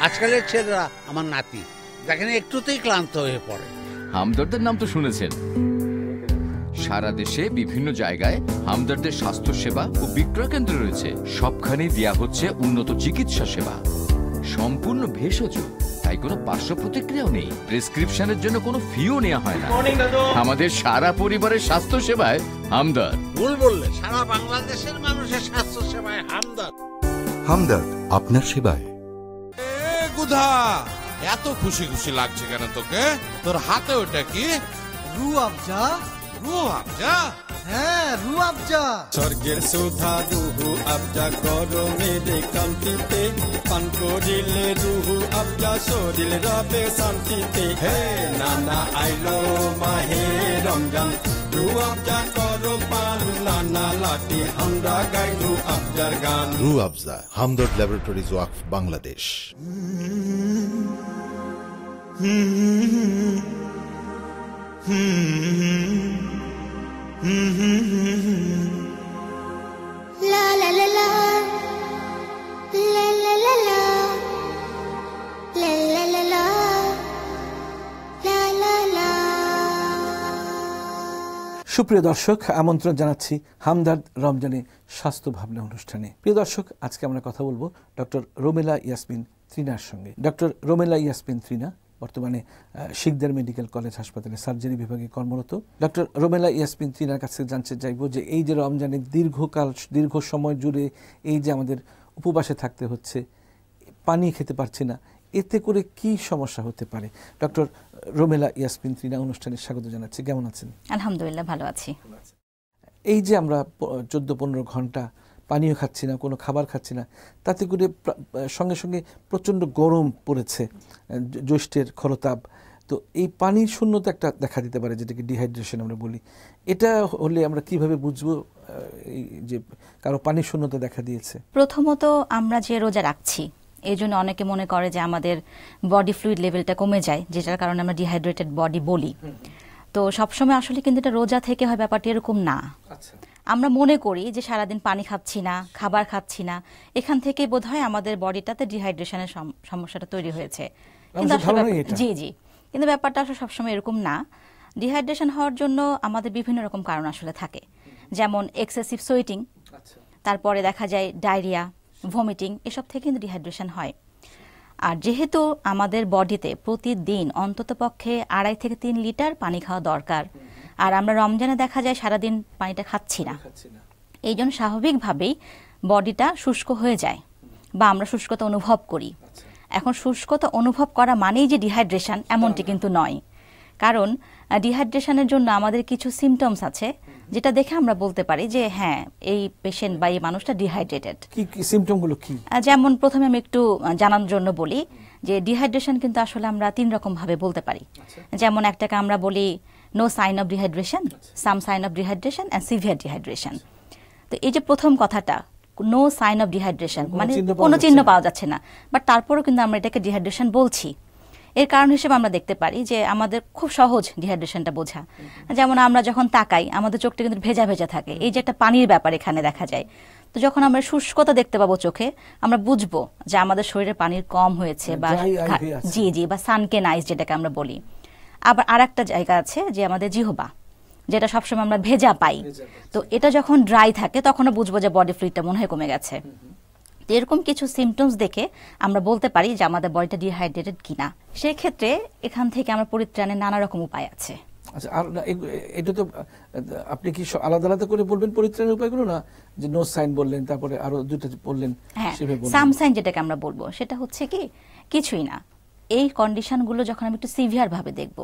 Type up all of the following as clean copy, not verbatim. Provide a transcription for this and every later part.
আজকালের ছেলেরা আমার নাতি দেখেন একটুতেই ক্লান্ত হয়ে পড়ে। হামদর্দের নাম তো শুনেছেন। সারা দেশে বিভিন্ন জায়গায় হামদর্দের স্বাস্থ্য সেবা ও বিক্রয় কেন্দ্র রয়েছে। সবখানেই দেয়া হচ্ছে উন্নত চিকিৎসা সেবা, সম্পূর্ণ ভেষজ, তাই কোনো পার্শ্ব প্রতিক্রিয়াও নেই। প্রেসক্রিপশনের জন্য কোনো ফিও নেওয়া হয় না। আমাদের সারা পরিবারের স্বাস্থ্য সেবায় হামদর্দ। ভুল বললে, সারা বাংলাদেশের মানুষের স্বাস্থ্য সেবায় হামদর্দ। হামদর্দ, আপনার সেবায়। গুধা, এত খুশি খুশি লাগছে কেন তোকে? তোর হাতে ওটা কি? রুয়াবজা। রুয়াবজা? হ্যাঁ, রুয়াবজা। স্বর্গের সুধা রুহু আবজা গরমের কান্তিতে, পান করিলে রুহু আবজা শরীর রবে শান্তিতে। হে নানা আইলো মাহে রমজান, রুয়াবজা করো পান, নানা লাটি আমরা গাই রুয়াবজার গান। রুয়াবজা, হামদর্দ ল্যাবরেটরিজ ওয়াকফ, Bangladesh. La la la la, la la la la, la la la la, la la la। সুপ্রিয় দর্শক, আমন্ত্রণ জানাচ্ছি হামদর্দ রমজানে স্বাস্থ্য ভাবনা অনুষ্ঠানে। প্রিয় দর্শক, আজকে আমরা কথা বলবো ডক্টর রোমেলা ইয়াসমিন ত্রিনার সঙ্গে। ডক্টর রোমেলা ইয়াসমিন ত্রিনা বর্তমানে শিকদার মেডিকেল কলেজ হাসপাতালে সার্জারি বিভাগে কর্মরত। ডক্টর রোমেলা ইয়াসমিন ত্রিনার কাছে জানতে চাইব যে এই যে রমজানের দীর্ঘ সময় জুড়ে এই যে আমাদের উপবাসে থাকতে হচ্ছে, পানি খেতে পারছি না, এতে করে কি সমস্যা হতে পারে? ডক্টর রোমেলা ইয়াসমিন ত্রিনা অনুষ্ঠানে স্বাগত জানাচ্ছি। কেমন আছেন? আলহামদুলিল্লাহ, ভালো আছি। এই যে আমরা 14-15 ঘন্টা পানিও খাচ্ছি না, কোনো খাবার খাচ্ছি না, তাতে করে সঙ্গে সঙ্গে প্রচণ্ড গরম পড়েছে, জ্যৈষ্ঠের খরতাপ, তো এই পানির শূন্যতা একটা দেখা দিতে পারে, যেটাকে ডিহাইড্রেশন আমরা বলি। এটা হলে আমরা কিভাবে বুঝবো এই যে কারো পানির শূন্যতা দেখা দিয়েছে? প্রথমত, আমরা যে রোজা রাখছি এই জন্য অনেকে মনে করে যে আমাদের বডি ফ্লুইড লেভেলটা কমে যায়, যেটার কারণে আমরা ডিহাইড্রেটেড বডি বলি। তো সবসময় আসলে কিন্তু এটা রোজা থেকে হয়, ব্যাপারটা এরকম না। আমরা মনে করি যে সারাদিন পানি খাচ্ছি না, খাবার খাচ্ছি না, এখান থেকে বোধহয় আমাদের বডিটাতে ডিহাইড্রেশনের সমস্যাটা তৈরি হয়েছে। কিন্তু জি, কিন্তু ব্যাপারটা আসলে সবসময় এরকম না। ডিহাইড্রেশন হওয়ার জন্য আমাদের বিভিন্ন রকম কারণ আসলে থাকে, যেমন এক্সেসিভ সোয়েটিং, তারপরে দেখা যায় ডায়রিয়া, ভমিটিং, এসব থেকে কিন্তু ডিহাইড্রেশন হয়। আর যেহেতু আমাদের বডিতে প্রতিদিন অন্তত পক্ষে 2.5 থেকে 3 লিটার পানি খাওয়া দরকার, আর আমরা রমজানে দেখা যায় সারাদিন পানিটা খাচ্ছি না, এই জন্য স্বাভাবিকভাবেই বডিটা শুষ্ক হয়ে যায় বা আমরা শুষ্কতা অনুভব করি। এখন শুষ্কতা অনুভব করা মানেই যে ডিহাইড্রেশন, এমনটি কিন্তু নয়। কারণ ডিহাইড্রেশনের জন্য আমাদের কিছু সিমটমস আছে, যেটা দেখে আমরা বলতে পারি যে হ্যাঁ, এই পেশেন্ট বা এই মানুষটা ডিহাইড্রেটেড। কি সিমটমগুলো কি? যেমন প্রথমে আমি একটু জানানোর জন্য বলি যে ডিহাইড্রেশন কিন্তু আসলে আমরা 3 রকম ভাবে বলতে পারি। যেমন একটাকে আমরা বলি no sign of dehydration, some sign of dehydration and severe dehydration. তো এই যে প্রথম কথাটা, নো সাইন অফ ডিহাইড্রেশন মানে কোনো চিহ্ন পাওয়া যাচ্ছে না, বাট তারপরেও কিন্তু আমরা এটাকে ডিহাইড্রেশন বলছি। এর কারণ হিসেবে আমরা দেখতে পারি যে আমাদের খুব সহজ ডিহাইড্রেশনটা বোঝা। যেমন আমরা যখন তাকাই, আমাদের চোখটা কিন্তু ভেজা ভেজা থাকে, এই যে একটা পানির ব্যাপার এখানে দেখা যায়। তো যখন আমরা শুষ্কতা দেখতে পাবো চোখে, আমরা বুঝবো যে আমাদের শরীরে পানির কম হয়েছে বা জি বা সানকেন আইস যেটাকে আমরা বলি। আবার আরেকটা জায়গা আছে যে আমাদের জিহ্বা, যেটা সবসময় আমরা ভেজা পাই, তো এটা যখন ড্রাই থাকে তখনও বুঝবো যে বডি ফ্লুইডটা মনে হয় কমে গেছে। এরকম কিছু সিমটমস দেখে আমরা বলতে পারি যে আমাদের বডিটা ডিহাইড্রেটেড কিনা। সেই ক্ষেত্রে এখান থেকে আমরা পরিত্রাণের নানা রকম উপায় আছে। আচ্ছা, আর এটা তো আপনি কি আলাদা আলাদা করে বলবেন পরিত্রাণের উপায়গুলো, না যে নো সাইন বললেন তারপরে আরো দুটো বললেন? হ্যাঁ, সাম সাইন যেটাকে আমরা বলবো সেটা হচ্ছে কি, কিছুই না। এই কন্ডিশনগুলো যখন আমি একটু সিভিয়ার ভাবে দেখব,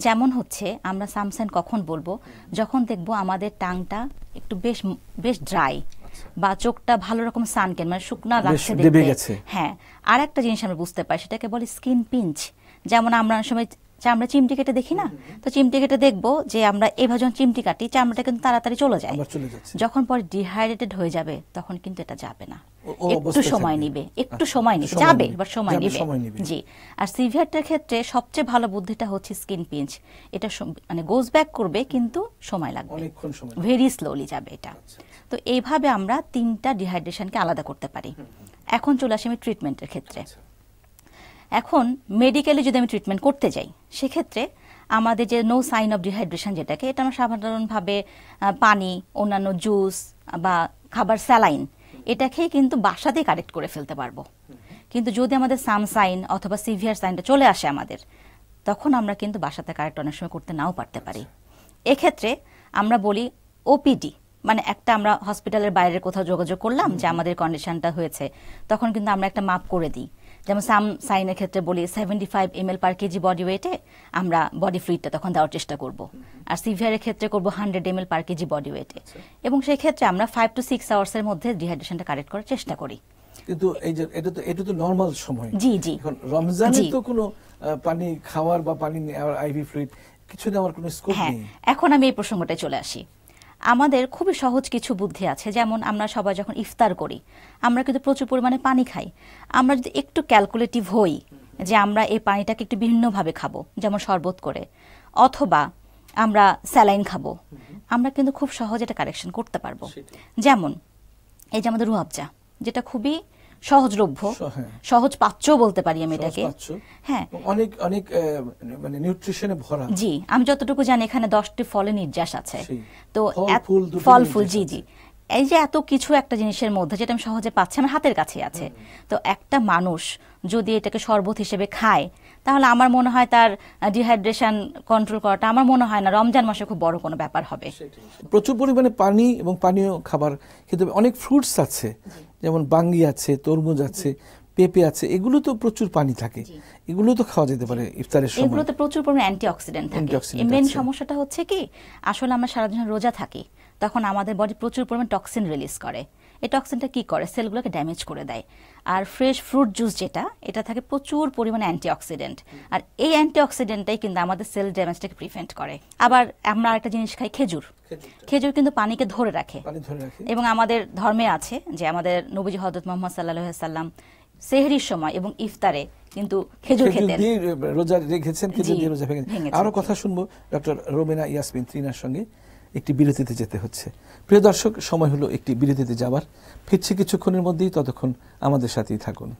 যেমন হচ্ছে আমরা সাম সাইন কখন বলবো, যখন দেখবো আমাদের টাংটা একটু বেশ ড্রাই বা চোখটা ভালো রকম সানকেন মানে শুকনা লাগছে দেখতে। হ্যাঁ, আর একটা জিনিস আমরা বুঝতে পারি, সেটাকে বলি স্কিন পিঞ্চ। যেমন আমরা অনেক সময় চামড়া চিমটি কেটে দেখি না, তো চিমটি কেটে দেখবো যে আমরা এভাবে যখন চিমটি কাটি, চামড়াটা কিন্তু তাড়াতাড়ি চলে যায়। যখন পরে ডিহাইড্রেটেড হয়ে যাবে তখন কিন্তু এটা যাবে না, একটু সময় নিবে, যাবে বাট সময় নিবে। জি, আর সিভিয়ারটার ক্ষেত্রে সবচেয়ে ভালো বুদ্ধিটা হচ্ছে স্কিন পিঞ্চ। এটা মানে গোজ ব্যাক করবে কিন্তু সময় লাগবে, ভেরি স্লোলি যাবে এটা। তো এইভাবে আমরা 3টা ডিহাইড্রেশনকে আলাদা করতে পারি। এখন চলে আসি আমি ট্রিটমেন্টের ক্ষেত্রে। এখন মেডিকেলি যদি আমি ট্রিটমেন্ট করতে যাই সেক্ষেত্রে আমাদের যে নো সাইন অফ ডিহাইড্রেশন যেটাকে, এটা আমরা সাধারণভাবে পানি, অন্যান্য জুস বা খাবার, স্যালাইন এটা খেয়ে কিন্তু বাসাতেই কারেক্ট করে ফেলতে পারবো। কিন্তু যদি আমাদের সাম সাইন অথবা সিভিয়ার সাইনটা চলে আসে আমাদের, তখন আমরা কিন্তু বাসাতে কারেক্ট অনেক সময় করতে নাও পারতে পারি। এক্ষেত্রে আমরা বলি ওপিডি, মানে একটা আমরা হসপিটালের বাইরে কোথাও যোগাযোগ করলাম যে আমাদের কন্ডিশনটা হয়েছে, তখন কিন্তু আমরা একটা মাপ করে দিই। যেমন সাম সাইনের ক্ষেত্রে বলি 75 ml পার কেজি বডি ওয়েটে আমরা বডি ফ্লুইডটা তখন দেওয়ার চেষ্টা করব। আর সিভিয়ারের ক্ষেত্রে করব 100 ml পার কেজি বডি ওয়েটে, এবং সেই ক্ষেত্রে আমরা 5 to 6 আওয়ার্সের মধ্যে ডিহাইড্রেশনটা কারেক্ট করার চেষ্টা করি। কিন্তু এই যে এটা তো নরমাল সময়। জি জি। এখন রমজানে তো কোনো পানি খাওয়ার বা পানি নেওয়ার, আইভি ফ্লুইড কিছু নেওয়ার কোনো স্কোপ নেই। এখন আমি এই প্রসঙ্গটায় চলে আসি। আমাদের খুবই সহজ কিছু বুদ্ধি আছে। যেমন আমরা সবাই যখন ইফতার করি আমরা কিন্তু প্রচুর পরিমাণে পানি খাই। আমরা যদি একটু ক্যালকুলেটিভ হই যে আমরা এই পানিটাকে একটু বিভিন্নভাবে খাবো, যেমন শরবত করে অথবা আমরা স্যালাইন খাবো, আমরা কিন্তু খুব সহজে এটা কারেকশন করতে পারবো। যেমন এই যে আমাদের রুয়াবজা, যেটা খুবই সহজলভ্য, সহজ পাচ্য বলতে পারি আমি এটাকে। হ্যাঁ, অনেক অনেক মানে নিউট্রিশনে ভরা। জি, আমি যতটুকু জানি এখানে 10টি ফলের নির্যাস আছে। তো ফল ফুল, জি জি, এই যে এত কিছু একটা জিনিসের মধ্যে যেটা আমি সহজে পাচ্ছি, আমার হাতের কাছে আছে। তো একটা মানুষ যদি এটাকে শরবত হিসেবে খায়, তাহলে আমার মনে হয় তার ডিহাইড্রেশন কন্ট্রোল করাটা আমার মনে হয় না রমজান মাসে খুব বড় কোনো ব্যাপার হবে। প্রচুর পরিমাণে পানি এবং পানীয় খাবার খেতে হবে। অনেক ফ্রুটস আছে, যেমন বাঙ্গি আছে, তরমুজ আছে, পেঁপে আছে, এগুলো তো প্রচুর পানি থাকে, এগুলো তো খাওয়া যেতে পারে ইফতারের সময়। এগুলোতে প্রচুর পরিমাণে অ্যান্টিঅক্সিডেন্ট থাকে। মেন সমস্যাটা হচ্ছে কি, আসলে আমরা সারাদিন রোজা থাকি, তখন আমাদের বডি প্রচুর পরিমাণে টক্সিন রিলিজ করে। এই টক্সিনটা কি করে, সেলগুলোকে ড্যামেজ করে দেয়। আর ফ্রেশ ফ্রুট জুস যেটা, এটা থাকে প্রচুর পরিমাণে অ্যান্টিঅক্সিডেন্ট, আর এই অ্যান্টিঅক্সিডেন্টটাই কিন্তু আমাদের সেল ড্যামেজটাকে প্রিভেন্ট করে। আবার আমরা আরেকটা জিনিস খাই, খেজুর। খেজুর কিন্তু পানিকে ধরে রাখে, এবং আমাদের ধর্মে আছে যে আমাদের নবীজি হযরত মুহাম্মদ সাল্লাল্লাহু আলাইহি ওয়াসাল্লাম সেহরির সময় এবং ইফতারে কিন্তু খেজুর খেতেন, রোজা রেখেছেন, খেজুর দিয়ে রোজা ভেঙেছেন। আরো কথা শুনবো ডক্টর রোমেনা ইয়াসমিন ত্রিনার সঙ্গে। একটি বিরতিতে যেতে হচ্ছে। প্রিয় দর্শক, সময় হলো একটি বিরতিতে যাবার। ফিরছি কিছুক্ষণের মধ্যেই, ততক্ষণ আমাদের সাথেই থাকুন।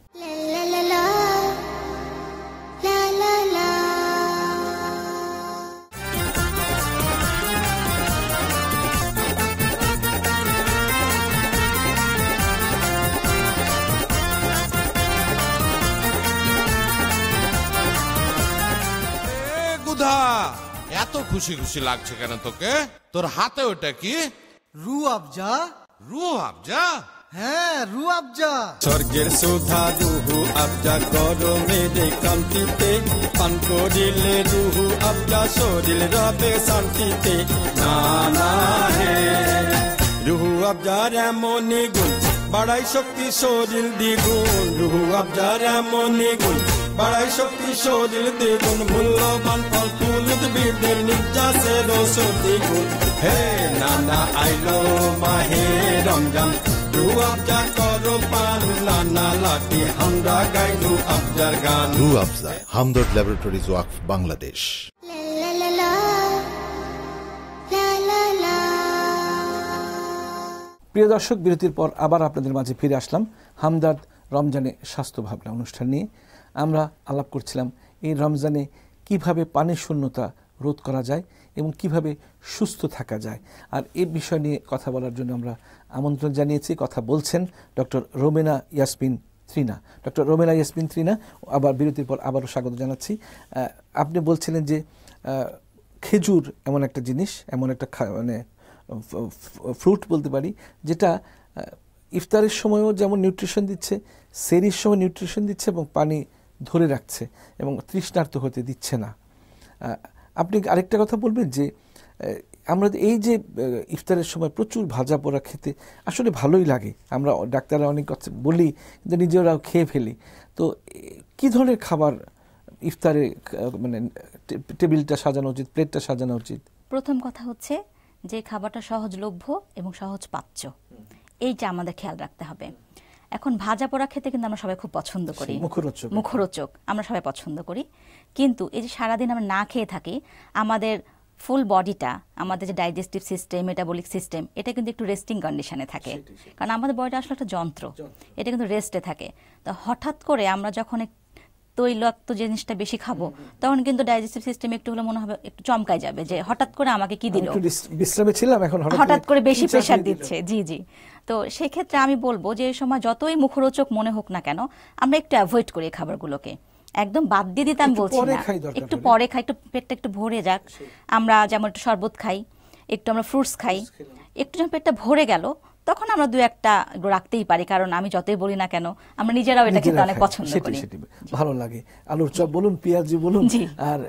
এত খুশি খুশি লাগছে কেন তোকে? তোর হাতে ওটা কি? রুয়াবজা। রুয়াবজা? হ্যাঁ, রুয়াবজা। স্বর্গের সুধা রুহু আবজা, গরমের কান্তিতে পান করিলে রুহু আবজা, শরীর রবে শান্তিতে। না না হে, রুহু আবজার এমনই গুণ, বাড়াই শক্তি শরীর দ্বিগুণ। রুহু আবজার এমনই গুণ, বাড়াই শক্তি শরীর দ্বিগুণ। মূল্যবান ফল ফুল উদ্ভিদের নির্যাসের ওষুধ দ্বিগুণ। হে নানা আইলো মাহে রমজান, রুয়াবজা করো পান, নানা লাটি আমরা গাই রুয়াবজার গান। রুয়াবজা, হামদর্দ ল্যাবরেটরিজ ওয়াকফ বাংলাদেশ। প্রিয় দর্শক, বিরতির পর আবার আপনাদের মাঝে ফিরে আসলাম হামদর্দ রমজানে স্বাস্থ্য ভাবনা অনুষ্ঠান নিয়ে। আমরা আলাপ করছিলাম এই রমজানে কিভাবে পানির শূন্যতা রোধ করা যায় এবং কিভাবে সুস্থ থাকা যায়। আর এই বিষয় নিয়ে কথা বলার জন্য আমরা আমন্ত্রণ জানিয়েছি। কথা বলছেন ডক্টর রোমেনা ইয়াসমিন ত্রিনা। ডক্টর রোমেনা ইয়াসমিন ত্রিনা, আবার বিরতির পর আবারও স্বাগত জানাচ্ছি। আপনি বলছিলেন যে খেজুর এমন একটা জিনিস, এমন একটা মানে ফ্রুট বলতে পারি, যেটা ইফতারের সময়ও যেমন নিউট্রিশন দিচ্ছে, সেরির সময় নিউট্রিশন দিচ্ছে এবং পানি ধরে রাখছে এবং তৃষ্ণার্ত হতে দিচ্ছে না। আপনি আরেকটা কথা বলবেন যে আমরা এই যে ইফতারের সময় প্রচুর ভাজা পোড়া খেতে আসলে ভালোই লাগে, আমরা ডাক্তাররা অনেক কথা বলি কিন্তু নিজেরাও খেয়ে ফেলি। তো কি ধরনের খাবার ইফতারে মানে টেবিলটা সাজানো উচিত, প্লেটটা সাজানো উচিত? প্রথম কথা হচ্ছে যে খাবারটা সহজলভ্য এবং সহজ পাচ্য, এইটা আমাদের খেয়াল রাখতে হবে। এখন ভাজা পোড়া খেতে কিন্তু আমরা সবাই খুব পছন্দ করি, মুখরোচক আমরা সবাই পছন্দ করি। কিন্তু এই যে সারাদিন আমরা না খেয়ে থাকি, আমাদের ফুল বডিটা, আমাদের যে ডাইজেস্টিভ সিস্টেম, মেটাবলিক সিস্টেম, এটা কিন্তু একটু রেস্টিং কন্ডিশনে থাকে। কারণ আমাদের বডিটা আসলে একটা যন্ত্র, এটা কিন্তু রেস্টে থাকে। তো হঠাৎ করে আমরা যখন তৈলাক্ত জিনিসটা বেশি খাবো, তখন কিন্তু ডাইজেস্টিভ সিস্টেম একটু হলে মনে হবে একটু চমকাই যাবে যে হঠাৎ করে আমাকে কি দিল, বিশ্রামে ছিলাম এখন হঠাৎ করে বেশি প্রেশার দিচ্ছে। জি জি। তো সেক্ষেত্রে আমি বলবো যে এই সময় যতই মুখরোচক মনে হোক না কেন, আমরা একটু অ্যাভয়েড করি খাবারগুলোকে, একদম বাদ দিয়ে দিতে আমি বলছি না, একটু পরে খাই, একটু পেটটা একটু ভরে যাক। আমরা যেমন একটু শরবত খাই, একটু আমরা ফ্রুটস খাই, একটু যখন পেটটা ভরে গেল তখন আমরা দু একটা রাখতেই পারি, কারণ আমি যতই বলি না কেন আমরা নিজেরাও এটা খেতে অনেক পছন্দ করি, ভালো লাগে। আলুর চপ বলুন, পেঁয়াজি বলুন, আর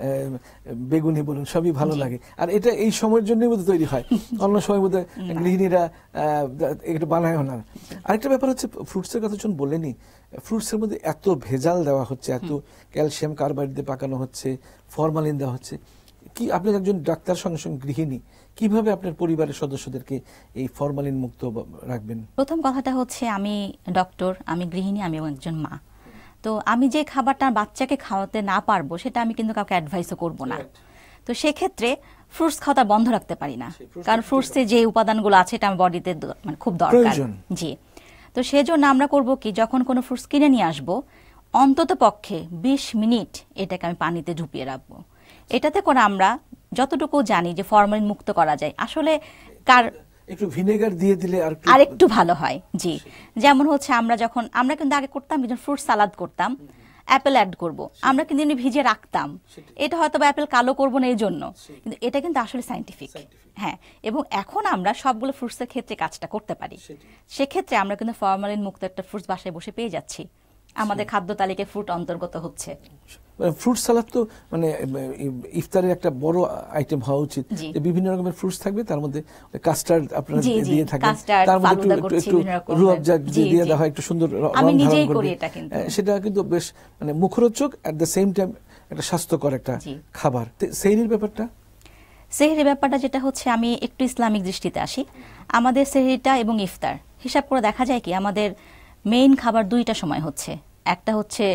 বেগুনি বলুন, সবই ভালো লাগে। আর এটা এই সময়ের জন্যই বোধহয় তৈরি হয়, অন্য সময় বোধহয় গৃহিণীরা একটু বানায়ও না। আরেকটা ব্যাপার হচ্ছে ফ্রুটসের কথা যখন বললেনি, ফ্রুটসের মধ্যে এত ভেজাল দেওয়া হচ্ছে, এত ক্যালসিয়াম কার্বাইড দিয়ে পাকানো হচ্ছে, ফরমালিন দেওয়া হচ্ছে, কি আপনি একজন ডাক্তার সঙ্গে সঙ্গে গৃহিণী, কিভাবে আপনার পরিবারের সদস্যদেরকে এই ফরমালিন মুক্ত রাখবেন? প্রথম কথাটা হচ্ছে আমি ডক্টর, আমি গৃহিণী, আমি একজন মা। তো আমি যে খাবারটা বাচ্চাকে খাওয়াতে না পারবো সেটা আমি কিন্তু কাউকে অ্যাডভাইসও করব না। তো সেক্ষেত্রে ফ্রুটস খাওয়াটা বন্ধ রাখতে পারি না, কারণ ফ্রুটসে যে উপাদানগুলো আছে এটা আমার বডিতে মানে খুব দরকার। জি। তো সেজন্য আমরা করব কি, যখন কোনো ফ্রুটস কিনে নিয়ে আসবো অন্তত পক্ষে 20 মিনিট এটাকে আমি পানিতে ডুবিয়ে রাখবো। এটাতে করে আমরা যতটুকু জানি যে ফরমালিন মুক্ত করা যায়, আসলে একটু ভিনেগার দিয়ে দিলে আর একটু ভালো হয়। জি। যেমন হচ্ছে আমরা কিন্তু আগে করতাম যখন ফ্রুট সালাদ করতাম, অ্যাপেল অ্যাড করব, আমরা কিন্তু ভিজে রাখতাম, এটা হয়তো অ্যাপেল কালো করব না এই জন্য, কিন্তু এটা কিন্তু আসলে সাইন্টিফিক। হ্যাঁ, এবং এখন আমরা সবগুলো ফ্রুটসের ক্ষেত্রে কাজটা করতে পারি। সেক্ষেত্রে আমরা কিন্তু ফরমালিন মুক্ত একটা ফ্রুটস বাসায় বসে পেয়ে যাচ্ছি, আমাদের খাদ্য তালিকায় ফ্রুট অন্তর্গত হচ্ছে। ফ্রুট সালাদ তো মানে ইফতারের একটা বড় আইটেম হওয়া উচিত, যে বিভিন্ন রকমের ফ্রুটস থাকবে, তার মধ্যে কাস্টার্ড আপনারা দিয়ে থাকেন, তার মধ্যে একটু রুহ আফজা দিয়ে দেওয়া হয়, একটু সুন্দর আমি নিজেই করি এটা, কিন্তু সেটা কিন্তু বেশ মানে মুখরোচক, এট দ্য সেম টাইম একটা স্বাস্থ্যকর একটা খাবার। সেহরির ব্যাপারটা, সেহরির ব্যাপারটা যেটা হচ্ছে, আমি একটু ইসলামিক দৃষ্টিতে আসি। আমাদের সেহরিটা এবং ইফতার হিসাব করে দেখা যায় কি, আমাদের মেইন খাবার দুইটা সময় হচ্ছে, একটা হচ্ছে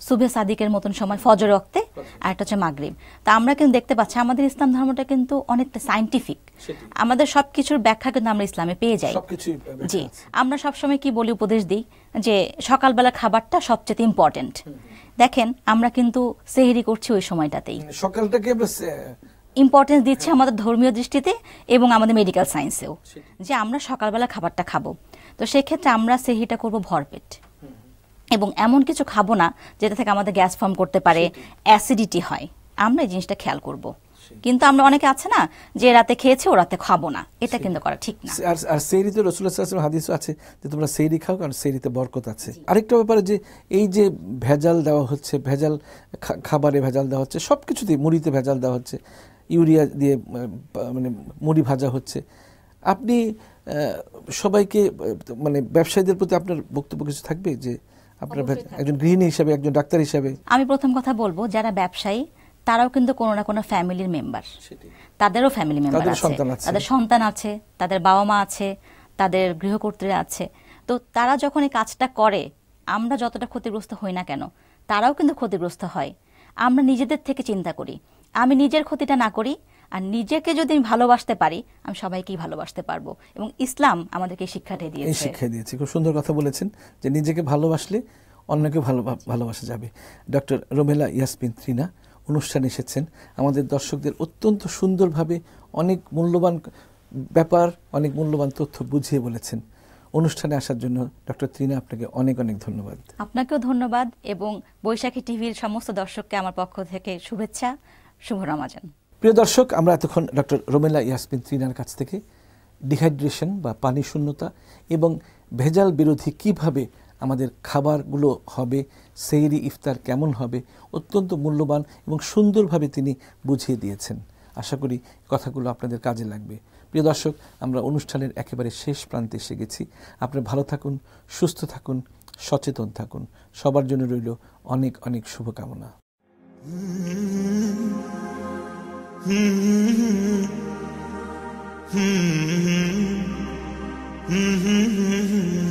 সুবে সাদিকের মতন সময় ফজর ওয়াক্তে, আর একটা হচ্ছে মাগরিব। তা আমরা কিন্তু দেখতে পাচ্ছি আমাদের ইসলাম ধর্মটা কিন্তু অনেকটা সাইন্টিফিক, আমাদের সবকিছুর ব্যাখ্যা কিন্তু আমরা ইসলামে পেয়ে যাই। জি। আমরা সবসময় কি বলি, উপদেশ দিই যে সকালবেলা খাবারটা সবচেয়ে ইম্পর্টেন্ট। দেখেন আমরা কিন্তু সেহরি করছি ওই সময়টাতেই, সকালটাকে ইম্পর্টেন্স দিচ্ছে আমাদের ধর্মীয় দৃষ্টিতে এবং আমাদের মেডিকেল সায়েন্সেও, যে আমরা সকালবেলা খাবারটা খাবো। তো সেক্ষেত্রে আমরা সেহরিটা করবো ভরপেট, এবং এমন কিছু খাবো না যেটা থেকে আমাদের গ্যাস ফর্ম করতে পারে, অ্যাসিডিটি হয়, আমরা এই জিনিসটা খেয়াল করব। কিন্তু আমরা অনেকে আছে না যে রাতে খেয়েছে ও রাতে খাবো না, এটা কিন্তু করা ঠিক না। আর সেহরিতে রাসূলুল্লাহ সাল্লাল্লাহু আলাইহি হাদিস আছে যে তোমরা সেহরি খাও, কারণ সেহরিতে বরকত আছে। আরেকটা ব্যাপারে যে এই যে ভেজাল দেওয়া হচ্ছে, ভেজাল খাবারে ভেজাল দেওয়া হচ্ছে, সবকিছুতেই মুড়িতে ভেজাল দেওয়া হচ্ছে, ইউরিয়া দিয়ে মানে মুড়ি ভাজা হচ্ছে, আপনি সবাইকে মানে ব্যবসায়ীদের প্রতি আপনার বক্তব্য কিছু থাকবে, যে আপনার একজন গৃহিণী হিসেবে, একজন ডাক্তার হিসেবে? আমি প্রথম কথা বলবো, যারা ব্যবসায়ী তারাও কিন্তু কোনো না কোনো ফ্যামিলির মেম্বার, তাদেরও ফ্যামিলি মেম্বার আছে, তাদের সন্তান আছে, তাদের বাবা মা আছে, তাদের গৃহকর্ত্রীরা আছে। তো তারা যখন এই কাজটা করে, আমরা যতটা ক্ষতিগ্রস্ত হই না কেন, তারাও কিন্তু ক্ষতিগ্রস্ত হয়। আমরা নিজেদের থেকে চিন্তা করি, আমি নিজের ক্ষতিটা না করি, আর নিজেকে যদি আমি ভালোবাসতে পারি, আমি সবাইকেই ভালোবাসতে পারবো। এবং ইসলাম আমাদেরকে শিক্ষাটা দিয়েছে। খুব সুন্দর কথা বলেছেন, যে নিজেকে ভালোবাসলে অন্যকে ভালোবাসা যাবে। ডক্টর রোমেলা ইয়াসমিন ত্রিনা অনুষ্ঠানে এসেছেন, আমাদের দর্শকদের অত্যন্ত সুন্দরভাবে অনেক মূল্যবান ব্যাপার, অনেক মূল্যবান তথ্য বুঝিয়ে বলেছেন। অনুষ্ঠানে আসার জন্য ডক্টর ত্রিনা আপনাকে অনেক অনেক ধন্যবাদ। আপনাকেও ধন্যবাদ, এবং বৈশাখী টিভির সমস্ত দর্শককে আমার পক্ষ থেকে শুভেচ্ছা, শুভ রমাজান। প্রিয় দর্শক, আমরা এতক্ষণ ডক্টর রোমেলা ইয়াসমিন ত্রিনার কাছ থেকে ডিহাইড্রেশন বা পানি শূন্যতা এবং ভেজাল বিরোধী কিভাবে আমাদের খাবারগুলো হবে, সেহরি ইফতার কেমন হবে, অত্যন্ত মূল্যবান এবং সুন্দরভাবে তিনি বুঝিয়ে দিয়েছেন। আশা করি কথাগুলো আপনাদের কাজে লাগবে। প্রিয় দর্শক, আমরা অনুষ্ঠানের একেবারে শেষ প্রান্তে এসে গেছি। আপনারা ভালো থাকুন, সুস্থ থাকুন, সচেতন থাকুন। সবার জন্য রইল অনেক অনেক শুভকামনা। হুম